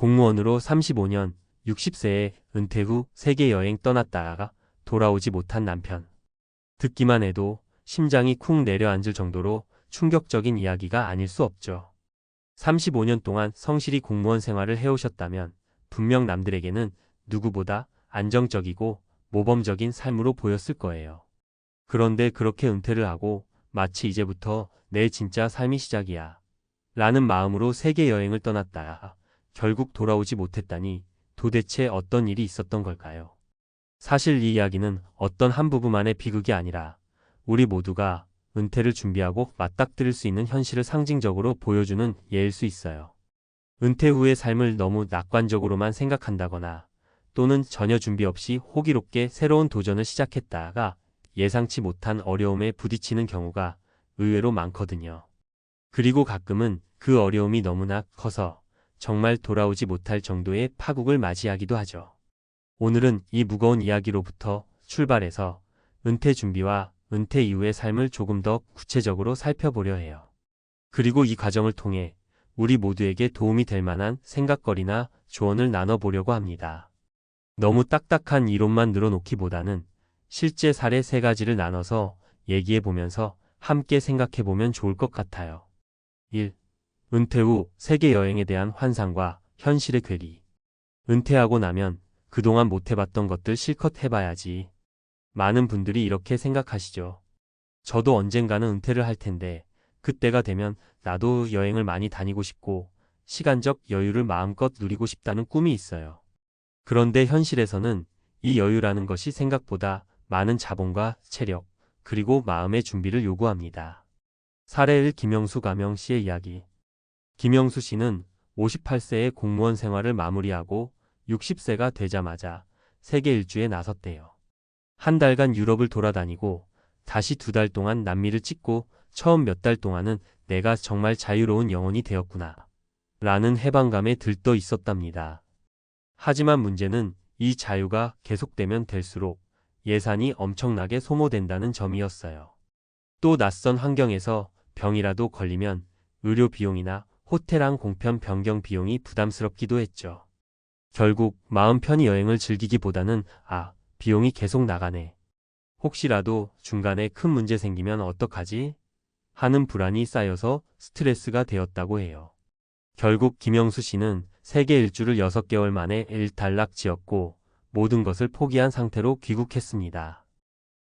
공무원으로 35년, 60세에 은퇴 후 세계 여행 떠났다가 돌아오지 못한 남편. 듣기만 해도 심장이 쿵 내려앉을 정도로 충격적인 이야기가 아닐 수 없죠. 35년 동안 성실히 공무원 생활을 해오셨다면 분명 남들에게는 누구보다 안정적이고 모범적인 삶으로 보였을 거예요. 그런데 그렇게 은퇴를 하고 마치 이제부터 내 진짜 삶이 시작이야 라는 마음으로 세계 여행을 떠났다가 결국 돌아오지 못했다니 도대체 어떤 일이 있었던 걸까요? 사실 이 이야기는 어떤 한 부부만의 비극이 아니라 우리 모두가 은퇴를 준비하고 맞닥뜨릴 수 있는 현실을 상징적으로 보여주는 예일 수 있어요. 은퇴 후의 삶을 너무 낙관적으로만 생각한다거나 또는 전혀 준비 없이 호기롭게 새로운 도전을 시작했다가 예상치 못한 어려움에 부딪히는 경우가 의외로 많거든요. 그리고 가끔은 그 어려움이 너무나 커서 정말 돌아오지 못할 정도의 파국을 맞이하기도 하죠. 오늘은 이 무거운 이야기로부터 출발해서 은퇴 준비와 은퇴 이후의 삶을 조금 더 구체적으로 살펴보려 해요. 그리고 이 과정을 통해 우리 모두에게 도움이 될 만한 생각거리나 조언을 나눠보려고 합니다. 너무 딱딱한 이론만 늘어놓기보다는 실제 사례 3가지를 나눠서 얘기해보면서 함께 생각해보면 좋을 것 같아요. 1. 은퇴 후 세계 여행에 대한 환상과 현실의 괴리. 은퇴하고 나면 그동안 못해봤던 것들 실컷 해봐야지. 많은 분들이 이렇게 생각하시죠. 저도 언젠가는 은퇴를 할 텐데 그때가 되면 나도 여행을 많이 다니고 싶고 시간적 여유를 마음껏 누리고 싶다는 꿈이 있어요. 그런데 현실에서는 이 여유라는 것이 생각보다 많은 자본과 체력, 그리고 마음의 준비를 요구합니다. 사례 1. 김영수 가명 씨의 이야기. 김영수 씨는 58세에 공무원 생활을 마무리하고 60세가 되자마자 세계 일주에 나섰대요. 한 달간 유럽을 돌아다니고 다시 2달 동안 남미를 찍고 처음 몇 달 동안은 내가 정말 자유로운 영혼이 되었구나 라는 해방감에 들떠 있었답니다. 하지만 문제는 이 자유가 계속되면 될수록 예산이 엄청나게 소모된다는 점이었어요. 또 낯선 환경에서 병이라도 걸리면 의료 비용이나 호텔 항공편 변경 비용이 부담스럽기도 했죠. 결국 마음 편히 여행을 즐기기보다는 비용이 계속 나가네. 혹시라도 중간에 큰 문제 생기면 어떡하지? 하는 불안이 쌓여서 스트레스가 되었다고 해요. 결국 김영수 씨는 세계 일주를 6개월 만에 일단락 지었고 모든 것을 포기한 상태로 귀국했습니다.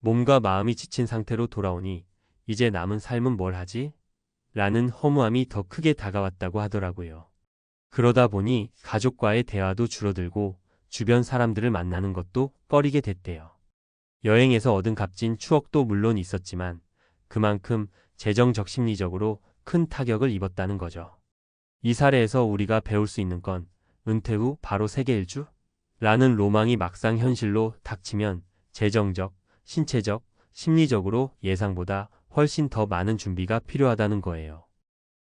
몸과 마음이 지친 상태로 돌아오니 이제 남은 삶은 뭘 하지? 라는 허무함이 더 크게 다가왔다고 하더라고요. 그러다 보니 가족과의 대화도 줄어들고 주변 사람들을 만나는 것도 꺼리게 됐대요. 여행에서 얻은 값진 추억도 물론 있었지만 그만큼 재정적 심리적으로 큰 타격을 입었다는 거죠. 이 사례에서 우리가 배울 수 있는 건 은퇴 후 바로 세계 일주? 라는 로망이 막상 현실로 닥치면 재정적, 신체적, 심리적으로 예상보다 훨씬 더 많은 준비가 필요하다는 거예요.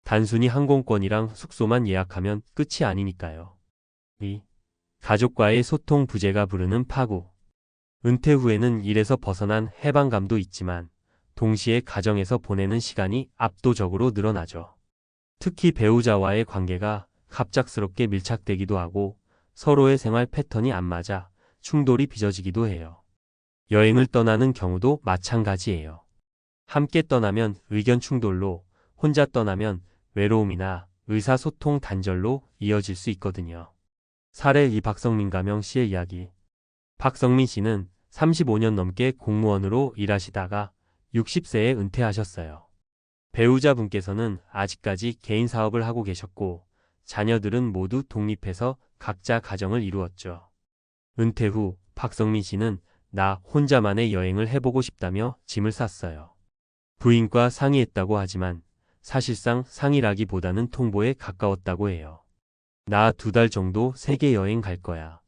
단순히 항공권이랑 숙소만 예약하면 끝이 아니니까요. 2. 가족과의 소통 부재가 부르는 파국. 은퇴 후에는 일에서 벗어난 해방감도 있지만 동시에 가정에서 보내는 시간이 압도적으로 늘어나죠. 특히 배우자와의 관계가 갑작스럽게 밀착되기도 하고 서로의 생활 패턴이 안 맞아 충돌이 빚어지기도 해요. 여행을 떠나는 경우도 마찬가지예요. 함께 떠나면 의견 충돌로, 혼자 떠나면 외로움이나 의사소통 단절로 이어질 수 있거든요. 사례 2. 박성민 가명 씨의 이야기. 박성민 씨는 35년 넘게 공무원으로 일하시다가 60세에 은퇴하셨어요. 배우자분께서는 아직까지 개인 사업을 하고 계셨고 자녀들은 모두 독립해서 각자 가정을 이루었죠. 은퇴 후 박성민 씨는 나 혼자만의 여행을 해보고 싶다며 짐을 쌌어요. 부인과 상의했다고 하지만 사실상 상의라기보다는 통보에 가까웠다고 해요. 나 2달 정도 세계 여행 갈 거야.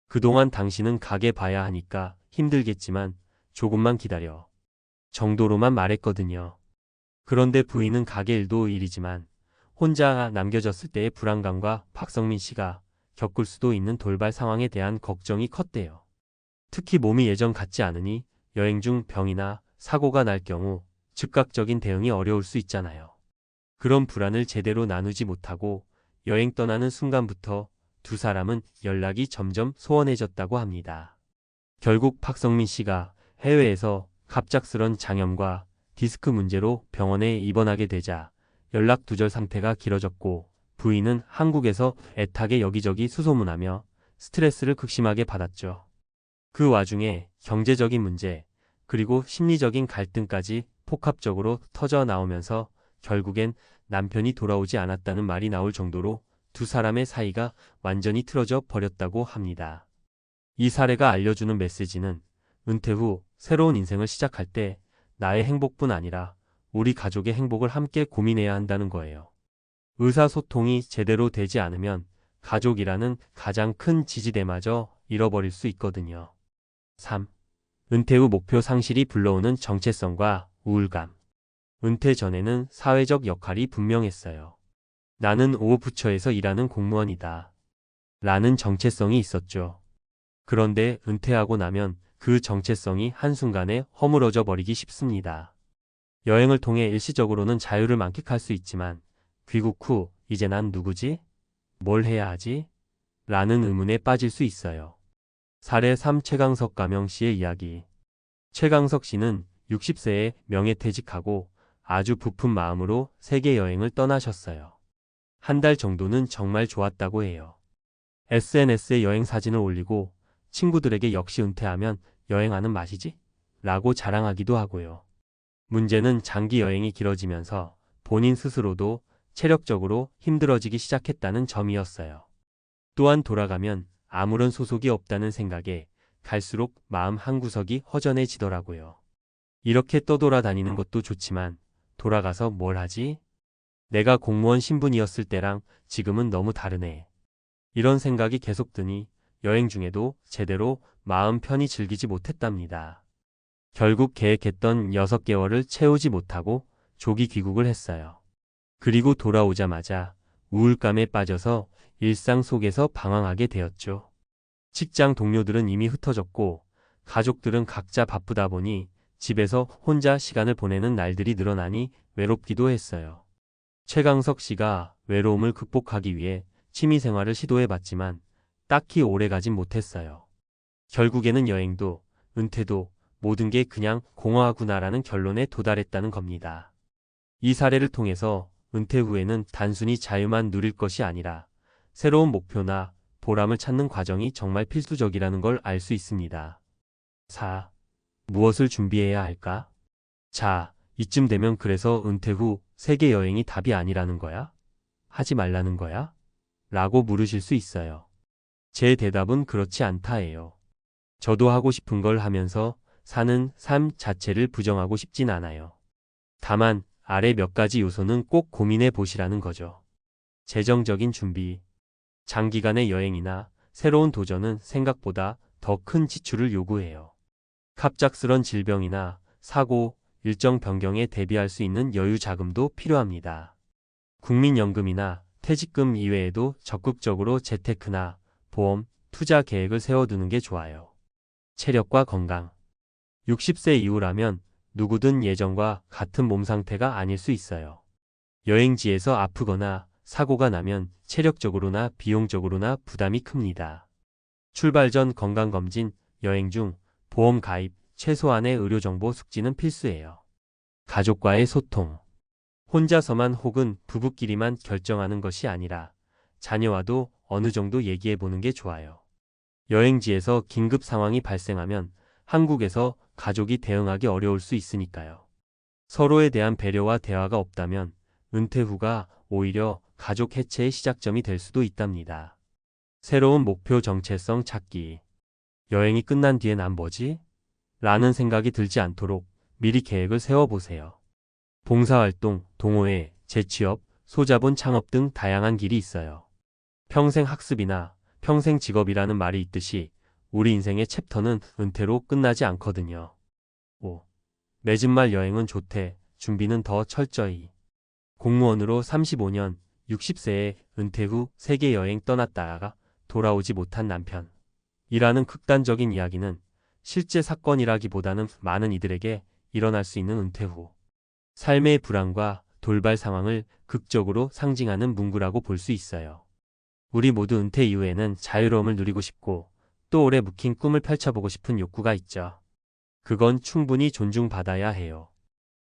그동안 당신은 가게 봐야 하니까 힘들겠지만 조금만 기다려. 정도로만 말했거든요. 그런데 부인은 가게 일도 일이지만 혼자 남겨졌을 때의 불안감과 박성민 씨가 겪을 수도 있는 돌발 상황에 대한 걱정이 컸대요. 특히 몸이 예전 같지 않으니 여행 중 병이나 사고가 날 경우 즉각적인 대응이 어려울 수 있잖아요. 그런 불안을 제대로 나누지 못하고 여행 떠나는 순간부터 두 사람은 연락이 점점 소원해졌다고 합니다. 결국 박성민 씨가 해외에서 갑작스런 장염과 디스크 문제로 병원에 입원하게 되자 연락 두절 상태가 길어졌고, 부인은 한국에서 애타게 여기저기 수소문하며 스트레스를 극심하게 받았죠. 그 와중에 경제적인 문제, 그리고 심리적인 갈등까지 복합적으로 터져 나오면서 결국엔 남편이 돌아오지 않았다는 말이 나올 정도로 두 사람의 사이가 완전히 틀어져 버렸다고 합니다. 이 사례가 알려주는 메시지는 은퇴 후 새로운 인생을 시작할 때 나의 행복뿐 아니라 우리 가족의 행복을 함께 고민해야 한다는 거예요. 의사소통이 제대로 되지 않으면 가족이라는 가장 큰 지지대마저 잃어버릴 수 있거든요. 3. 은퇴 후 목표 상실이 불러오는 정체성과 우울감. 은퇴 전에는 사회적 역할이 분명했어요. 나는 오 부처에서 일하는 공무원이다. 라는 정체성이 있었죠. 그런데 은퇴하고 나면 그 정체성이 한순간에 허물어져 버리기 쉽습니다. 여행을 통해 일시적으로는 자유를 만끽할 수 있지만 귀국 후 이제 난 누구지? 뭘 해야 하지? 라는 의문에 빠질 수 있어요. 사례 3. 최강석 가명 씨의 이야기. 최강석 씨는 60세에 명예퇴직하고 아주 부푼 마음으로 세계 여행을 떠나셨어요. 한 달 정도는 정말 좋았다고 해요. SNS에 여행 사진을 올리고 친구들에게 역시 은퇴하면 여행하는 맛이지? 라고 자랑하기도 하고요. 문제는 장기 여행이 길어지면서 본인 스스로도 체력적으로 힘들어지기 시작했다는 점이었어요. 또한 돌아가면 아무런 소속이 없다는 생각에 갈수록 마음 한구석이 허전해지더라고요. 이렇게 떠돌아다니는 것도 좋지만 돌아가서 뭘 하지? 내가 공무원 신분이었을 때랑 지금은 너무 다르네. 이런 생각이 계속 드니 여행 중에도 제대로 마음 편히 즐기지 못했답니다. 결국 계획했던 6개월을 채우지 못하고 조기 귀국을 했어요. 그리고 돌아오자마자 우울감에 빠져서 일상 속에서 방황하게 되었죠. 직장 동료들은 이미 흩어졌고 가족들은 각자 바쁘다 보니 집에서 혼자 시간을 보내는 날들이 늘어나니 외롭기도 했어요. 최강석 씨가 외로움을 극복하기 위해 취미생활을 시도해봤지만 딱히 오래가진 못했어요. 결국에는 여행도 은퇴도 모든 게 그냥 공허하구나라는 결론에 도달했다는 겁니다. 이 사례를 통해서 은퇴 후에는 단순히 자유만 누릴 것이 아니라 새로운 목표나 보람을 찾는 과정이 정말 필수적이라는 걸 알 수 있습니다. 4. 무엇을 준비해야 할까? 자, 이쯤 되면 그래서 은퇴 후 세계 여행이 답이 아니라는 거야? 하지 말라는 거야? 라고 물으실 수 있어요. 제 대답은 그렇지 않다예요. 저도 하고 싶은 걸 하면서 사는 삶 자체를 부정하고 싶진 않아요. 다만 아래 몇 가지 요소는 꼭 고민해 보시라는 거죠. 재정적인 준비. 장기간의 여행이나 새로운 도전은 생각보다 더 큰 지출을 요구해요. 갑작스런 질병이나 사고, 일정 변경에 대비할 수 있는 여유 자금도 필요합니다. 국민연금이나 퇴직금 이외에도 적극적으로 재테크나 보험, 투자 계획을 세워두는 게 좋아요. 체력과 건강. 60세 이후라면 누구든 예전과 같은 몸 상태가 아닐 수 있어요. 여행지에서 아프거나 사고가 나면 체력적으로나 비용적으로나 부담이 큽니다. 출발 전 건강검진, 여행 중 보험 가입, 최소한의 의료정보 숙지는 필수예요. 가족과의 소통. 혼자서만 혹은 부부끼리만 결정하는 것이 아니라 자녀와도 어느 정도 얘기해보는 게 좋아요. 여행지에서 긴급 상황이 발생하면 한국에서 가족이 대응하기 어려울 수 있으니까요. 서로에 대한 배려와 대화가 없다면 은퇴 후가 오히려 가족 해체의 시작점이 될 수도 있답니다. 새로운 목표 정체성 찾기. 여행이 끝난 뒤에 난 뭐지? 라는 생각이 들지 않도록 미리 계획을 세워보세요. 봉사활동, 동호회, 재취업, 소자본 창업 등 다양한 길이 있어요. 평생 학습이나 평생 직업이라는 말이 있듯이 우리 인생의 챕터는 은퇴로 끝나지 않거든요. 5. 맺은 말 여행은 좋대. 준비는 더 철저히. 공무원으로 35년, 60세에 은퇴 후 세계 여행 떠났다가 돌아오지 못한 남편. 이라는 극단적인 이야기는 실제 사건이라기보다는 많은 이들에게 일어날 수 있는 은퇴 후 삶의 불안과 돌발 상황을 극적으로 상징하는 문구라고 볼 수 있어요. 우리 모두 은퇴 이후에는 자유로움을 누리고 싶고 또 오래 묵힌 꿈을 펼쳐보고 싶은 욕구가 있죠. 그건 충분히 존중받아야 해요.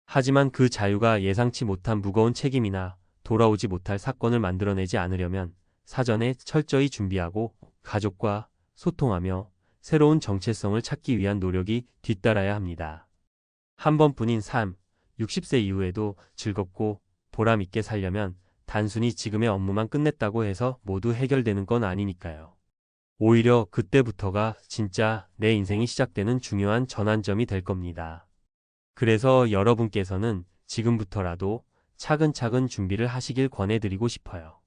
하지만 그 자유가 예상치 못한 무거운 책임이나 돌아오지 못할 사건을 만들어내지 않으려면 사전에 철저히 준비하고 가족과 소통하며 새로운 정체성을 찾기 위한 노력이 뒤따라야 합니다. 한 번뿐인 삶, 60세 이후에도 즐겁고 보람 있게 살려면 단순히 지금의 업무만 끝냈다고 해서 모두 해결되는 건 아니니까요. 오히려 그때부터가 진짜 내 인생이 시작되는 중요한 전환점이 될 겁니다. 그래서 여러분께서는 지금부터라도 차근차근 준비를 하시길 권해드리고 싶어요.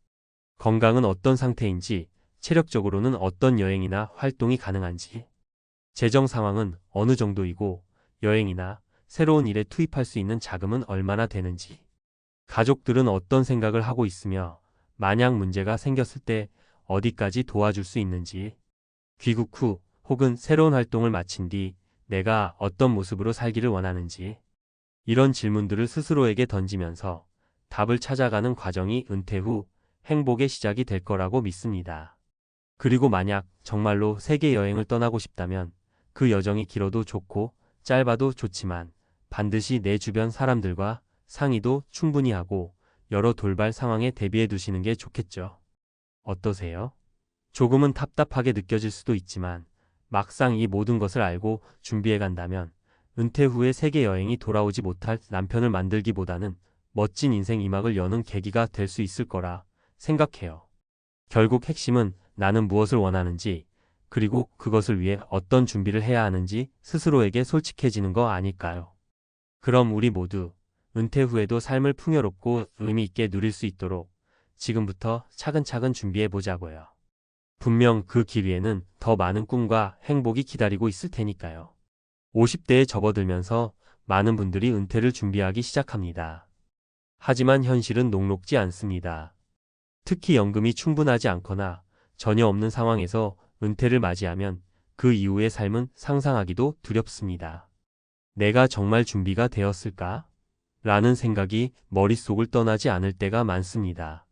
건강은 어떤 상태인지, 체력적으로는 어떤 여행이나 활동이 가능한지, 재정 상황은 어느 정도이고, 여행이나 새로운 일에 투입할 수 있는 자금은 얼마나 되는지, 가족들은 어떤 생각을 하고 있으며, 만약 문제가 생겼을 때 어디까지 도와줄 수 있는지, 귀국 후 혹은 새로운 활동을 마친 뒤 내가 어떤 모습으로 살기를 원하는지, 이런 질문들을 스스로에게 던지면서 답을 찾아가는 과정이 은퇴 후 행복의 시작이 될 거라고 믿습니다. 그리고 만약 정말로 세계 여행을 떠나고 싶다면 그 여정이 길어도 좋고 짧아도 좋지만 반드시 내 주변 사람들과 상의도 충분히 하고 여러 돌발 상황에 대비해 두시는 게 좋겠죠. 어떠세요? 조금은 답답하게 느껴질 수도 있지만 막상 이 모든 것을 알고 준비해 간다면 은퇴 후에 세계 여행이 돌아오지 못할 남편을 만들기보다는 멋진 인생 이막을 여는 계기가 될 수 있을 거라 생각해요. 결국 핵심은 나는 무엇을 원하는지, 그리고 그것을 위해 어떤 준비를 해야 하는지 스스로에게 솔직해지는 거 아닐까요? 그럼 우리 모두 은퇴 후에도 삶을 풍요롭고 의미 있게 누릴 수 있도록 지금부터 차근차근 준비해 보자고요. 분명 그 길 위에는 더 많은 꿈과 행복이 기다리고 있을 테니까요. 50대에 접어들면서 많은 분들이 은퇴를 준비하기 시작합니다. 하지만 현실은 녹록지 않습니다. 특히 연금이 충분하지 않거나 전혀 없는 상황에서 은퇴를 맞이하면 그 이후의 삶은 상상하기도 두렵습니다. 내가 정말 준비가 되었을까? 라는 생각이 머릿속을 떠나지 않을 때가 많습니다.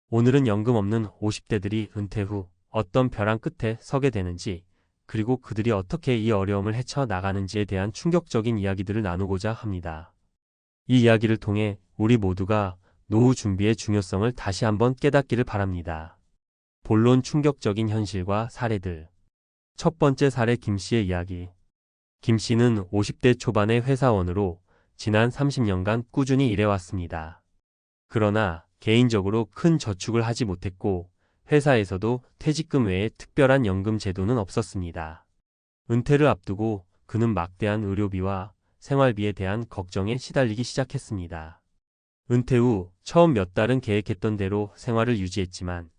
오늘은 연금 없는 50대들이 은퇴 후 어떤 벼랑 끝에 서게 되는지, 그리고 그들이 어떻게 이 어려움을 헤쳐나가는지에 대한 충격적인 이야기들을 나누고자 합니다. 이 이야기를 통해 우리 모두가 노후 준비의 중요성을 다시 한번 깨닫기를 바랍니다. 본론 충격적인 현실과 사례들. 첫 번째 사례 김 씨의 이야기. 김 씨는 50대 초반의 회사원으로 지난 30년간 꾸준히 일해왔습니다. 그러나 개인적으로 큰 저축을 하지 못했고 회사에서도 퇴직금 외에 특별한 연금 제도는 없었습니다. 은퇴를 앞두고 그는 막대한 의료비와 생활비에 대한 걱정에 시달리기 시작했습니다. 은퇴 후 처음 몇 달은 계획했던 대로 생활을 유지했지만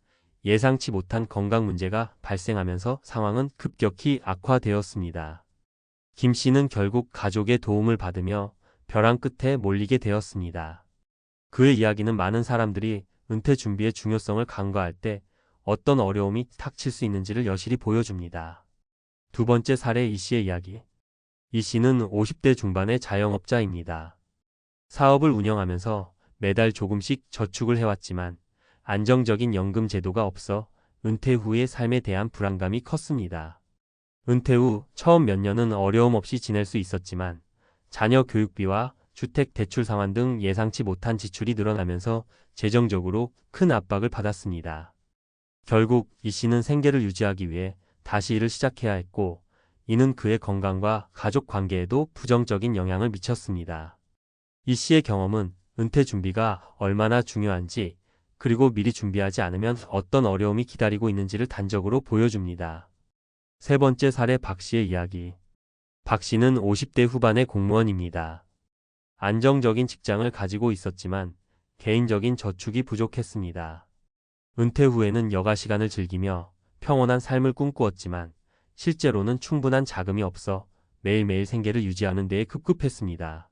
예상치 못한 건강 문제가 발생하면서 상황은 급격히 악화되었습니다. 김 씨는 결국 가족의 도움을 받으며 벼랑 끝에 몰리게 되었습니다. 그의 이야기는 많은 사람들이 은퇴 준비의 중요성을 간과할 때 어떤 어려움이 닥칠 수 있는지를 여실히 보여줍니다. 두 번째 사례 이 씨의 이야기. 이 씨는 50대 중반의 자영업자입니다. 사업을 운영하면서 매달 조금씩 저축을 해왔지만 안정적인 연금 제도가 없어 은퇴 후의 삶에 대한 불안감이 컸습니다. 은퇴 후 처음 몇 년은 어려움 없이 지낼 수 있었지만 자녀 교육비와 주택 대출 상환 등 예상치 못한 지출이 늘어나면서 재정적으로 큰 압박을 받았습니다. 결국 이 씨는 생계를 유지하기 위해 다시 일을 시작해야 했고, 이는 그의 건강과 가족 관계에도 부정적인 영향을 미쳤습니다. 이 씨의 경험은 은퇴 준비가 얼마나 중요한지, 그리고 미리 준비하지 않으면 어떤 어려움이 기다리고 있는지를 단적으로 보여줍니다. 세 번째 사례 박 씨의 이야기. 박 씨는 50대 후반의 공무원입니다. 안정적인 직장을 가지고 있었지만 개인적인 저축이 부족했습니다. 은퇴 후에는 여가 시간을 즐기며 평온한 삶을 꿈꾸었지만 실제로는 충분한 자금이 없어 매일매일 생계를 유지하는 데에 급급했습니다.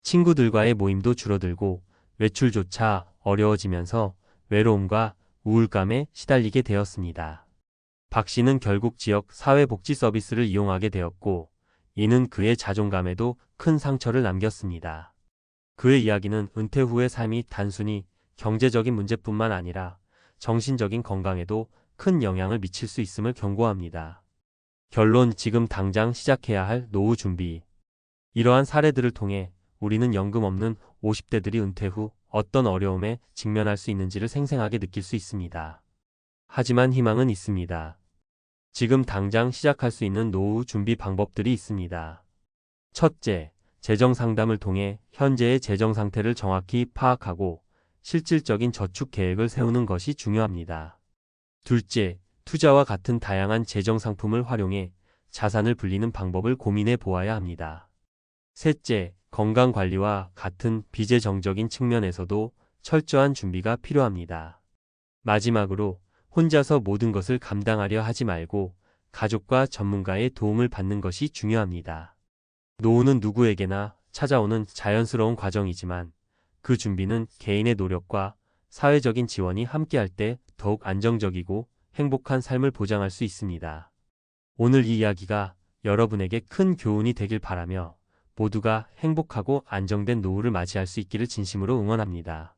친구들과의 모임도 줄어들고 외출조차 어려워지면서 외로움과 우울감에 시달리게 되었습니다. 박 씨는 결국 지역 사회복지 서비스를 이용하게 되었고, 이는 그의 자존감에도 큰 상처를 남겼습니다. 그의 이야기는 은퇴 후의 삶이 단순히 경제적인 문제뿐만 아니라 정신적인 건강에도 큰 영향을 미칠 수 있음을 경고합니다. 결론, 지금 당장 시작해야 할 노후 준비. 이러한 사례들을 통해 우리는 연금 없는 50대들이 은퇴 후 어떤 어려움에 직면할 수 있는지를 생생하게 느낄 수 있습니다. 하지만 희망은 있습니다. 지금 당장 시작할 수 있는 노후 준비 방법들이 있습니다. 첫째, 재정 상담을 통해 현재의 재정 상태를 정확히 파악하고 실질적인 저축 계획을 세우는 것이 중요합니다. 둘째, 투자와 같은 다양한 재정 상품을 활용해 자산을 불리는 방법을 고민해 보아야 합니다. 셋째, 건강관리와 같은 비재정적인 측면에서도 철저한 준비가 필요합니다. 마지막으로, 혼자서 모든 것을 감당하려 하지 말고 가족과 전문가의 도움을 받는 것이 중요합니다. 노후는 누구에게나 찾아오는 자연스러운 과정이지만 그 준비는 개인의 노력과 사회적인 지원이 함께할 때 더욱 안정적이고 행복한 삶을 보장할 수 있습니다. 오늘 이 이야기가 여러분에게 큰 교훈이 되길 바라며 모두가 행복하고 안정된 노후를 맞이할 수 있기를 진심으로 응원합니다.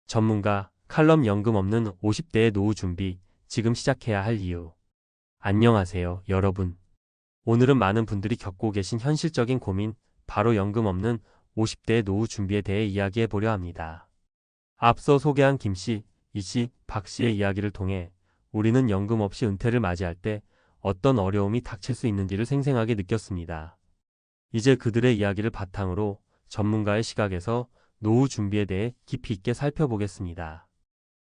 전문가 칼럼, 연금 없는 50대의 노후 준비, 지금 시작해야 할 이유. 안녕하세요, 여러분. 오늘은 많은 분들이 겪고 계신 현실적인 고민, 바로 연금 없는 50대의 노후 준비에 대해 이야기해 보려 합니다. 앞서 소개한 김 씨, 이 씨, 박 씨의 이야기를 통해 우리는 연금 없이 은퇴를 맞이할 때 어떤 어려움이 닥칠 수 있는지를 생생하게 느꼈습니다. 이제 그들의 이야기를 바탕으로 전문가의 시각에서 노후 준비에 대해 깊이 있게 살펴보겠습니다.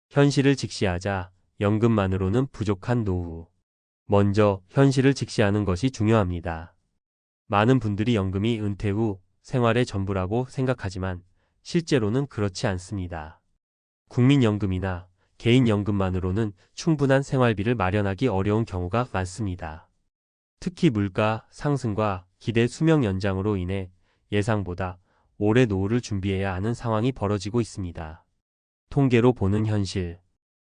현실을 직시하자, 연금만으로는 부족한 노후. 먼저 현실을 직시하는 것이 중요합니다. 많은 분들이 연금이 은퇴 후 생활의 전부라고 생각하지만 실제로는 그렇지 않습니다. 국민연금이나 개인연금만으로는 충분한 생활비를 마련하기 어려운 경우가 많습니다. 특히 물가 상승과 기대 수명 연장으로 인해 예상보다 오래 노후를 준비해야 하는 상황이 벌어지고 있습니다. 통계로 보는 현실.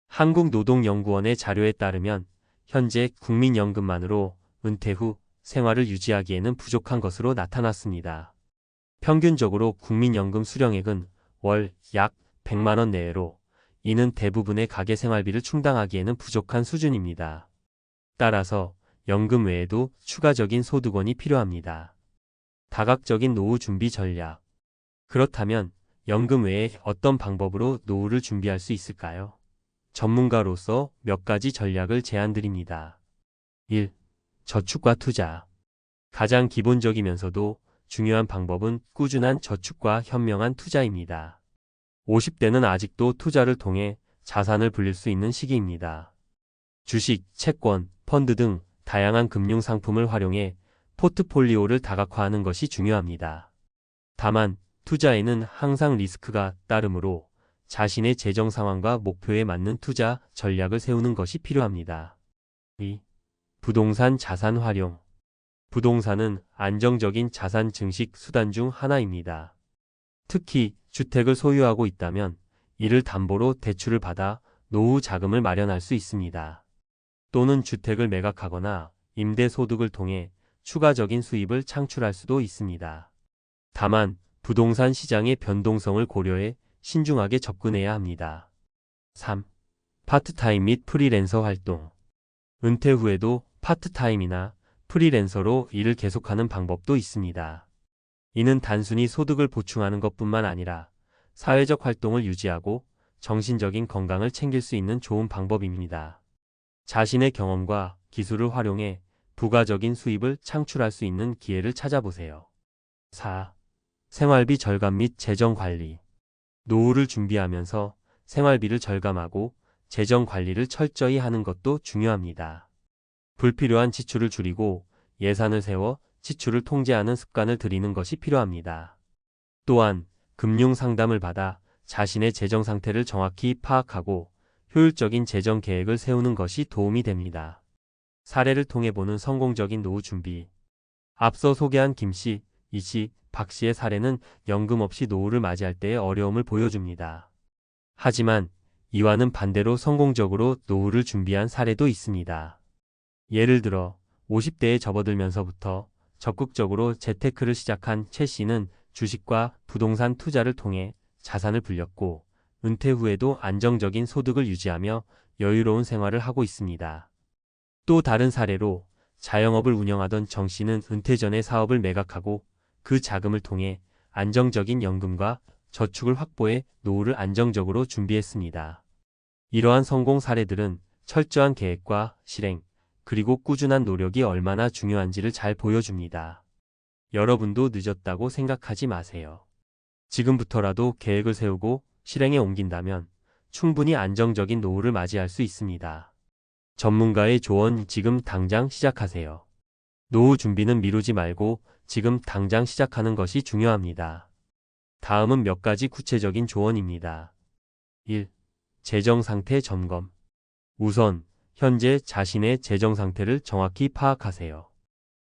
한국노동연구원의 자료에 따르면 현재 국민연금만으로 은퇴 후 생활을 유지하기에는 부족한 것으로 나타났습니다. 평균적으로 국민연금 수령액은 월 약 100만 원 내외로, 이는 대부분의 가계 생활비를 충당하기에는 부족한 수준입니다. 따라서 연금 외에도 추가적인 소득원이 필요합니다. 다각적인 노후 준비 전략. 그렇다면 연금 외에 어떤 방법으로 노후를 준비할 수 있을까요? 전문가로서 몇 가지 전략을 제안드립니다. 1. 저축과 투자. 가장 기본적이면서도 중요한 방법은 꾸준한 저축과 현명한 투자입니다. 50대는 아직도 투자를 통해 자산을 불릴 수 있는 시기입니다. 주식, 채권, 펀드 등 다양한 금융 상품을 활용해 포트폴리오를 다각화하는 것이 중요합니다. 다만 투자에는 항상 리스크가 따르므로 자신의 재정 상황과 목표에 맞는 투자 전략을 세우는 것이 필요합니다. 2. 부동산 자산 활용. 부동산은 안정적인 자산 증식 수단 중 하나입니다. 특히 주택을 소유하고 있다면 이를 담보로 대출을 받아 노후 자금을 마련할 수 있습니다. 또는 주택을 매각하거나 임대 소득을 통해 추가적인 수입을 창출할 수도 있습니다. 다만 부동산 시장의 변동성을 고려해 신중하게 접근해야 합니다. 3. 파트타임 및 프리랜서 활동. 은퇴 후에도 파트타임이나 프리랜서로 일을 계속하는 방법도 있습니다. 이는 단순히 소득을 보충하는 것뿐만 아니라 사회적 활동을 유지하고 정신적인 건강을 챙길 수 있는 좋은 방법입니다. 자신의 경험과 기술을 활용해 부가적인 수입을 창출할 수 있는 기회를 찾아보세요. 4. 생활비 절감 및 재정 관리. 노후를 준비하면서 생활비를 절감하고 재정 관리를 철저히 하는 것도 중요합니다. 불필요한 지출을 줄이고 예산을 세워 지출을 통제하는 습관을 들이는 것이 필요합니다. 또한 금융 상담을 받아 자신의 재정 상태를 정확히 파악하고 효율적인 재정 계획을 세우는 것이 도움이 됩니다. 사례를 통해 보는 성공적인 노후 준비. 앞서 소개한 김 씨, 이 씨, 박 씨의 사례는 연금 없이 노후를 맞이할 때의 어려움을 보여줍니다. 하지만 이와는 반대로 성공적으로 노후를 준비한 사례도 있습니다. 예를 들어 50대에 접어들면서부터 적극적으로 재테크를 시작한 최 씨는 주식과 부동산 투자를 통해 자산을 불렸고 은퇴 후에도 안정적인 소득을 유지하며 여유로운 생활을 하고 있습니다. 또 다른 사례로 자영업을 운영하던 정 씨는 은퇴 전에 사업을 매각하고 그 자금을 통해 안정적인 연금과 저축을 확보해 노후를 안정적으로 준비했습니다. 이러한 성공 사례들은 철저한 계획과 실행, 그리고 꾸준한 노력이 얼마나 중요한지를 잘 보여줍니다. 여러분도 늦었다고 생각하지 마세요. 지금부터라도 계획을 세우고 실행에 옮긴다면 충분히 안정적인 노후를 맞이할 수 있습니다. 전문가의 조언 지금 당장 시작하세요. 노후 준비는 미루지 말고 지금 당장 시작하는 것이 중요합니다. 다음은 몇 가지 구체적인 조언입니다. 1. 재정 상태 점검. 우선 현재 자신의 재정 상태를 정확히 파악하세요.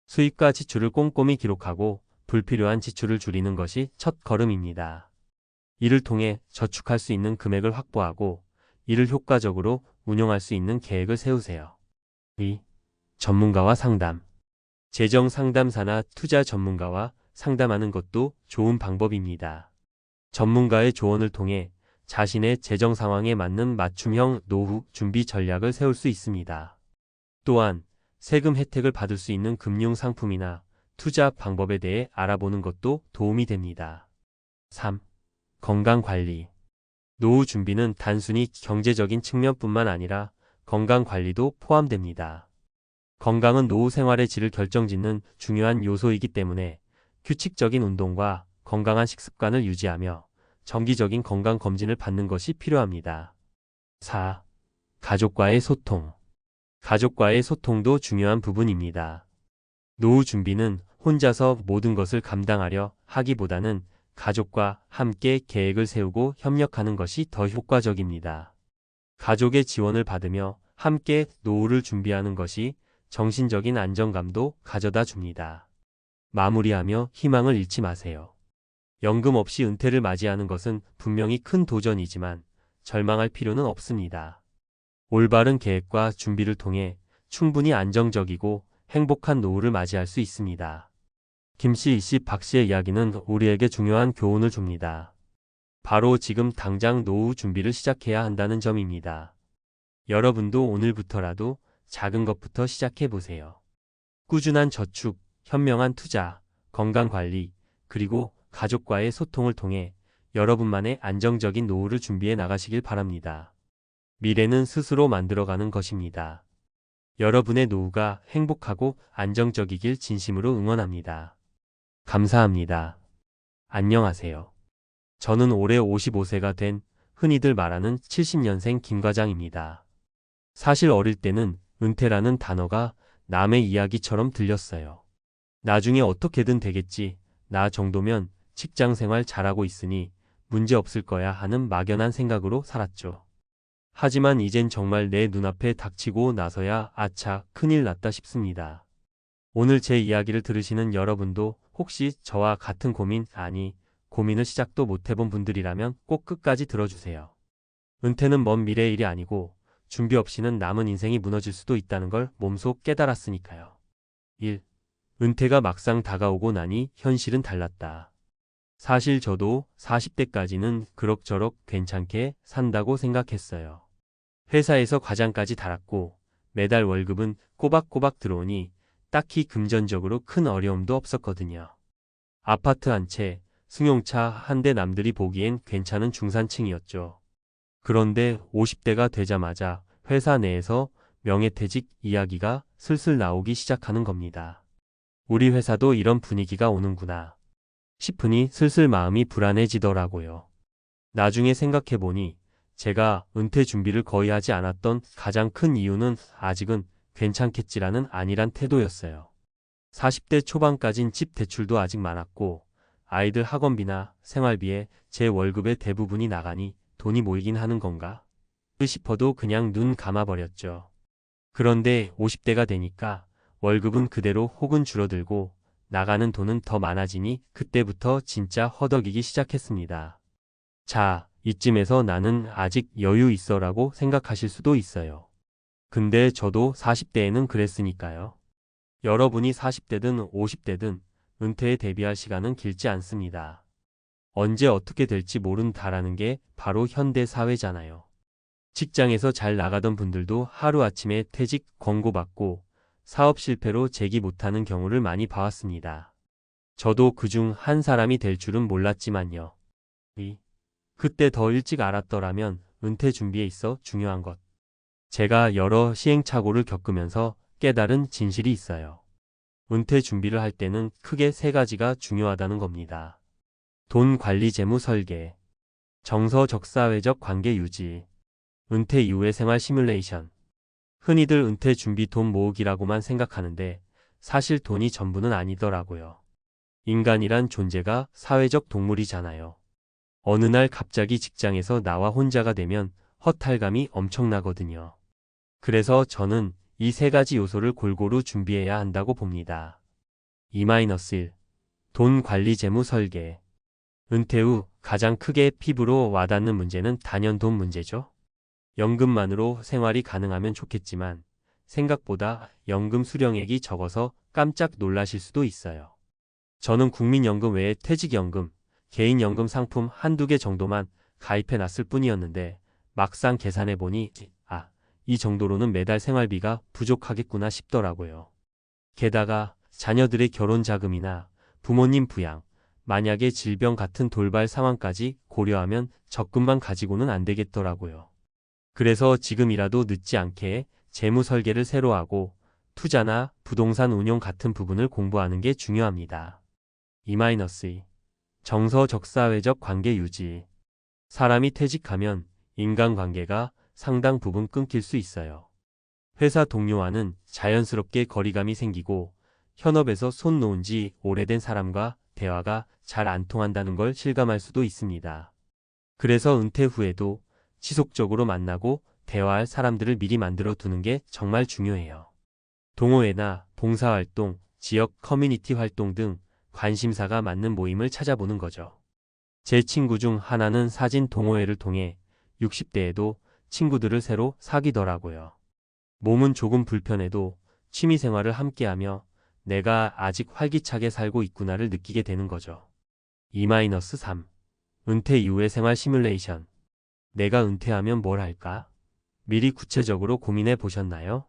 수입과 지출을 꼼꼼히 기록하고 불필요한 지출을 줄이는 것이 첫 걸음입니다. 이를 통해 저축할 수 있는 금액을 확보하고 이를 효과적으로 운용할 수 있는 계획을 세우세요. 2. 전문가와 상담. 재정 상담사나 투자 전문가와 상담하는 것도 좋은 방법입니다. 전문가의 조언을 통해 자신의 재정 상황에 맞는 맞춤형 노후 준비 전략을 세울 수 있습니다. 또한 세금 혜택을 받을 수 있는 금융 상품이나 투자 방법에 대해 알아보는 것도 도움이 됩니다. 3. 건강 관리. 노후 준비는 단순히 경제적인 측면뿐만 아니라 건강 관리도 포함됩니다. 건강은 노후 생활의 질을 결정짓는 중요한 요소이기 때문에 규칙적인 운동과 건강한 식습관을 유지하며 정기적인 건강 검진을 받는 것이 필요합니다. 4. 가족과의 소통. 가족과의 소통도 중요한 부분입니다. 노후 준비는 혼자서 모든 것을 감당하려 하기보다는 가족과 함께 계획을 세우고 협력하는 것이 더 효과적입니다. 가족의 지원을 받으며 함께 노후를 준비하는 것이 정신적인 안정감도 가져다 줍니다. 마무리하며 희망을 잃지 마세요. 연금 없이 은퇴를 맞이하는 것은 분명히 큰 도전이지만 절망할 필요는 없습니다. 올바른 계획과 준비를 통해 충분히 안정적이고 행복한 노후를 맞이할 수 있습니다. 김씨, 이씨, 박씨의 이야기는 우리에게 중요한 교훈을 줍니다. 바로 지금 당장 노후 준비를 시작해야 한다는 점입니다. 여러분도 오늘부터라도 작은 것부터 시작해 보세요. 꾸준한 저축, 현명한 투자, 건강관리, 그리고 가족과의 소통을 통해 여러분만의 안정적인 노후를 준비해 나가시길 바랍니다. 미래는 스스로 만들어가는 것입니다. 여러분의 노후가 행복하고 안정적이길 진심으로 응원합니다. 감사합니다. 안녕하세요. 저는 올해 55세가 된 흔히들 말하는 70년생 김과장입니다. 사실 어릴 때는 은퇴라는 단어가 남의 이야기처럼 들렸어요. 나중에 어떻게든 되겠지, 나 정도면 직장 생활 잘하고 있으니 문제 없을 거야 하는 막연한 생각으로 살았죠. 하지만 이젠 정말 내 눈앞에 닥치고 나서야 아차, 큰일 났다 싶습니다. 오늘 제 이야기를 들으시는 여러분도 혹시 저와 같은 고민을 시작도 못 해본 분들이라면 꼭 끝까지 들어주세요. 은퇴는 먼 미래의 일이 아니고 준비 없이는 남은 인생이 무너질 수도 있다는 걸 몸소 깨달았으니까요. 1. 은퇴가 막상 다가오고 나니 현실은 달랐다. 사실 저도 40대까지는 그럭저럭 괜찮게 산다고 생각했어요. 회사에서 과장까지 달았고 매달 월급은 꼬박꼬박 들어오니 딱히 금전적으로 큰 어려움도 없었거든요. 아파트 한 채, 승용차 한 대 남들이 보기엔 괜찮은 중산층이었죠. 그런데 50대가 되자마자 회사 내에서 명예퇴직 이야기가 슬슬 나오기 시작하는 겁니다. 우리 회사도 이런 분위기가 오는구나 싶으니 슬슬 마음이 불안해지더라고요. 나중에 생각해보니 제가 은퇴 준비를 거의 하지 않았던 가장 큰 이유는 아직은 괜찮겠지라는 안일한 태도였어요. 40대 초반까진 집 대출도 아직 많았고 아이들 학원비나 생활비에 제 월급의 대부분이 나가니 돈이 모이긴 하는 건가 싶어도 그냥 눈 감아버렸죠. 그런데 50대가 되니까 월급은 그대로 혹은 줄어들고 나가는 돈은 더 많아지니 그때부터 진짜 허덕이기 시작했습니다. 자, 이쯤에서 나는 아직 여유 있어라고 생각하실 수도 있어요. 근데 저도 40대에는 그랬으니까요. 여러분이 40대든 50대든 은퇴에 대비할 시간은 길지 않습니다. 언제 어떻게 될지 모른다라는 게 바로 현대 사회잖아요. 직장에서 잘 나가던 분들도 하루아침에 퇴직 권고받고 사업 실패로 재기 못하는 경우를 많이 봐왔습니다. 저도 그중 한 사람이 될 줄은 몰랐지만요. 그때 더 일찍 알았더라면 은퇴 준비에 있어 중요한 것. 제가 여러 시행착오를 겪으면서 깨달은 진실이 있어요. 은퇴 준비를 할 때는 크게 세 가지가 중요하다는 겁니다. 돈 관리 재무 설계, 정서적사회적 관계 유지, 은퇴 이후의 생활 시뮬레이션. 흔히들 은퇴 준비 돈 모으기라고만 생각하는데 사실 돈이 전부는 아니더라고요. 인간이란 존재가 사회적 동물이잖아요. 어느 날 갑자기 직장에서 나와 혼자가 되면 허탈감이 엄청나거든요. 그래서 저는 이 세 가지 요소를 골고루 준비해야 한다고 봅니다. 2-1. 돈 관리 재무 설계. 은퇴 후 가장 크게 피부로 와닿는 문제는 단연 돈 문제죠. 연금만으로 생활이 가능하면 좋겠지만 생각보다 연금 수령액이 적어서 깜짝 놀라실 수도 있어요. 저는 국민연금 외에 퇴직연금, 개인연금 상품 한두 개 정도만 가입해 놨을 뿐이었는데 막상 계산해보니 이 정도로는 매달 생활비가 부족하겠구나 싶더라고요. 게다가 자녀들의 결혼 자금이나 부모님 부양, 만약에 질병 같은 돌발 상황까지 고려하면 적금만 가지고는 안 되겠더라고요. 그래서 지금이라도 늦지 않게 재무 설계를 새로 하고 투자나 부동산 운용 같은 부분을 공부하는 게 중요합니다. 2-2. 정서적사회적 관계 유지. 사람이 퇴직하면 인간관계가 상당 부분 끊길 수 있어요. 회사 동료와는 자연스럽게 거리감이 생기고 현업에서 손 놓은 지 오래된 사람과 대화가 잘 안 통한다는 걸 실감할 수도 있습니다. 그래서 은퇴 후에도 지속적으로 만나고 대화할 사람들을 미리 만들어 두는 게 정말 중요해요. 동호회나 봉사활동, 지역 커뮤니티 활동 등 관심사가 맞는 모임을 찾아보는 거죠. 제 친구 중 하나는 사진 동호회를 통해 60대에도 친구들을 새로 사귀더라고요. 몸은 조금 불편해도 취미생활을 함께하며 내가 아직 활기차게 살고 있구나를 느끼게 되는 거죠. 2-3. 은퇴 이후의 생활 시뮬레이션. 내가 은퇴하면 뭘 할까? 미리 구체적으로 고민해 보셨나요?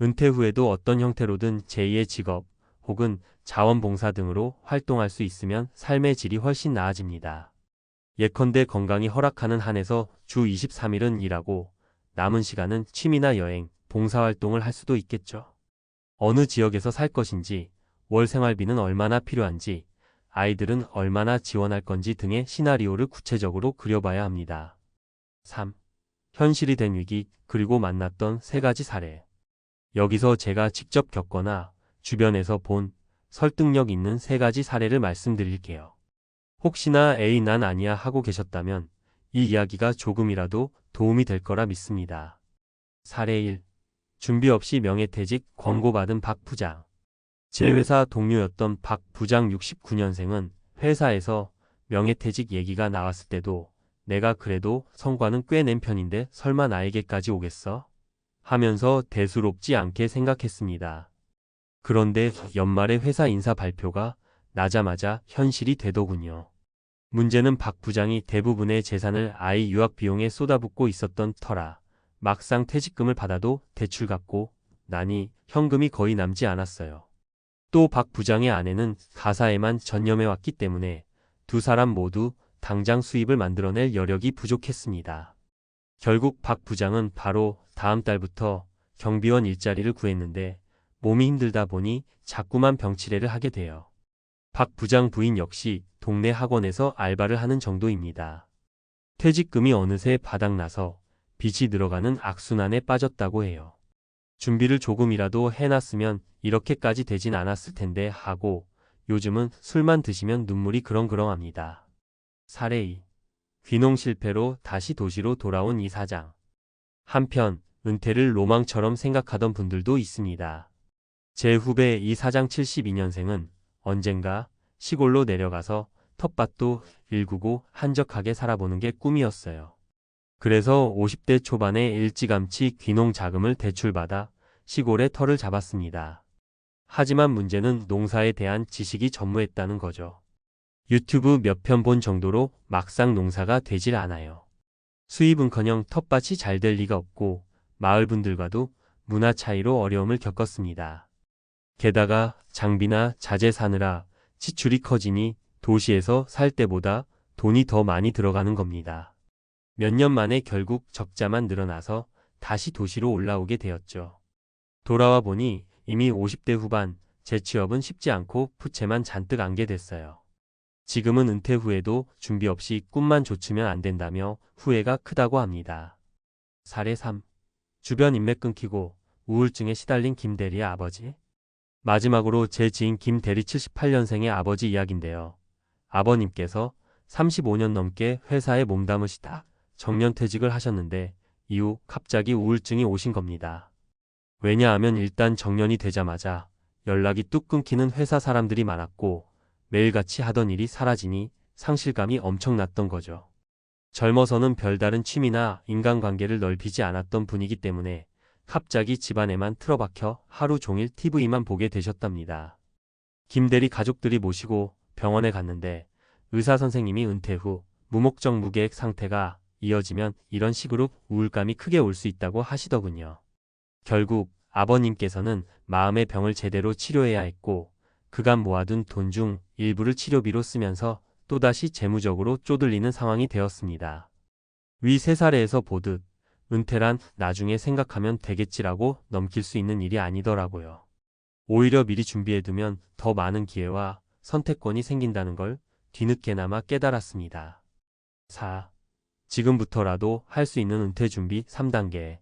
은퇴 후에도 어떤 형태로든 제2의 직업 혹은 자원봉사 등으로 활동할 수 있으면 삶의 질이 훨씬 나아집니다. 예컨대 건강이 허락하는 한에서 주 23일은 일하고 남은 시간은 취미나 여행, 봉사활동을 할 수도 있겠죠. 어느 지역에서 살 것인지, 월 생활비는 얼마나 필요한지, 아이들은 얼마나 지원할 건지 등의 시나리오를 구체적으로 그려봐야 합니다. 3. 현실이 된 위기, 그리고 만났던 세 가지 사례. 여기서 제가 직접 겪거나 주변에서 본 설득력 있는 세 가지 사례를 말씀드릴게요. 혹시나 에이 난 아니야 하고 계셨다면 이 이야기가 조금이라도 도움이 될 거라 믿습니다. 사례 1. 준비 없이 명예퇴직 권고받은 박 부장. 제 회사 동료였던 박 부장 69년생은 회사에서 명예퇴직 얘기가 나왔을 때도 내가 그래도 성과는 꽤 낸 편인데 설마 나에게까지 오겠어? 하면서 대수롭지 않게 생각했습니다. 그런데 연말에 회사 인사 발표가 나자마자 현실이 되더군요. 문제는 박 부장이 대부분의 재산을 아이 유학 비용에 쏟아붓고 있었던 터라 막상 퇴직금을 받아도 대출 갚고 나니 현금이 거의 남지 않았어요. 또 박 부장의 아내는 가사에만 전념해왔기 때문에 두 사람 모두 당장 수입을 만들어낼 여력이 부족했습니다. 결국 박 부장은 바로 다음 달부터 경비원 일자리를 구했는데 몸이 힘들다 보니 자꾸만 병치레를 하게 돼요. 박 부장 부인 역시 동네 학원에서 알바를 하는 정도입니다. 퇴직금이 어느새 바닥나서 빚이 늘어가는 악순환에 빠졌다고 해요. 준비를 조금이라도 해놨으면 이렇게까지 되진 않았을 텐데 하고 요즘은 술만 드시면 눈물이 그렁그렁합니다. 사례 2. 귀농 실패로 다시 도시로 돌아온 이 사장. 한편 은퇴를 로망처럼 생각하던 분들도 있습니다. 제 후배 이 사장 72년생은 언젠가 시골로 내려가서 텃밭도 일구고 한적하게 살아보는 게 꿈이었어요. 그래서 50대 초반에 일찌감치 귀농 자금을 대출받아 시골에 터를 잡았습니다. 하지만 문제는 농사에 대한 지식이 전무했다는 거죠. 유튜브 몇 편 본 정도로 막상 농사가 되질 않아요. 수입은커녕 텃밭이 잘 될 리가 없고 마을 분들과도 문화 차이로 어려움을 겪었습니다. 게다가 장비나 자재 사느라 지출이 커지니 도시에서 살 때보다 돈이 더 많이 들어가는 겁니다. 몇 년 만에 결국 적자만 늘어나서 다시 도시로 올라오게 되었죠. 돌아와 보니 이미 50대 후반, 재취업은 쉽지 않고 부채만 잔뜩 안게 됐어요. 지금은 은퇴 후에도 준비 없이 꿈만 좇으면 안 된다며 후회가 크다고 합니다. 사례 3. 주변 인맥 끊기고 우울증에 시달린 김대리의 아버지. 마지막으로 제 지인 김대리 78년생의 아버지 이야기인데요. 아버님께서 35년 넘게 회사에 몸담으시다 정년퇴직을 하셨는데 이후 갑자기 우울증이 오신 겁니다. 왜냐하면 일단 정년이 되자마자 연락이 뚝 끊기는 회사 사람들이 많았고 매일같이 하던 일이 사라지니 상실감이 엄청났던 거죠. 젊어서는 별다른 취미나 인간관계를 넓히지 않았던 분이기 때문에 갑자기 집안에만 틀어박혀 하루 종일 TV만 보게 되셨답니다. 김대리 가족들이 모시고 병원에 갔는데 의사 선생님이 은퇴 후 무목적 무계획 상태가 이어지면 이런 식으로 우울감이 크게 올 수 있다고 하시더군요. 결국 아버님께서는 마음의 병을 제대로 치료해야 했고 그간 모아둔 돈 중 일부를 치료비로 쓰면서 또다시 재무적으로 쪼들리는 상황이 되었습니다. 위 세 사례에서 보듯 은퇴란 나중에 생각하면 되겠지라고 넘길 수 있는 일이 아니더라고요. 오히려 미리 준비해두면 더 많은 기회와 선택권이 생긴다는 걸 뒤늦게나마 깨달았습니다. 4. 지금부터라도 할 수 있는 은퇴 준비 3단계.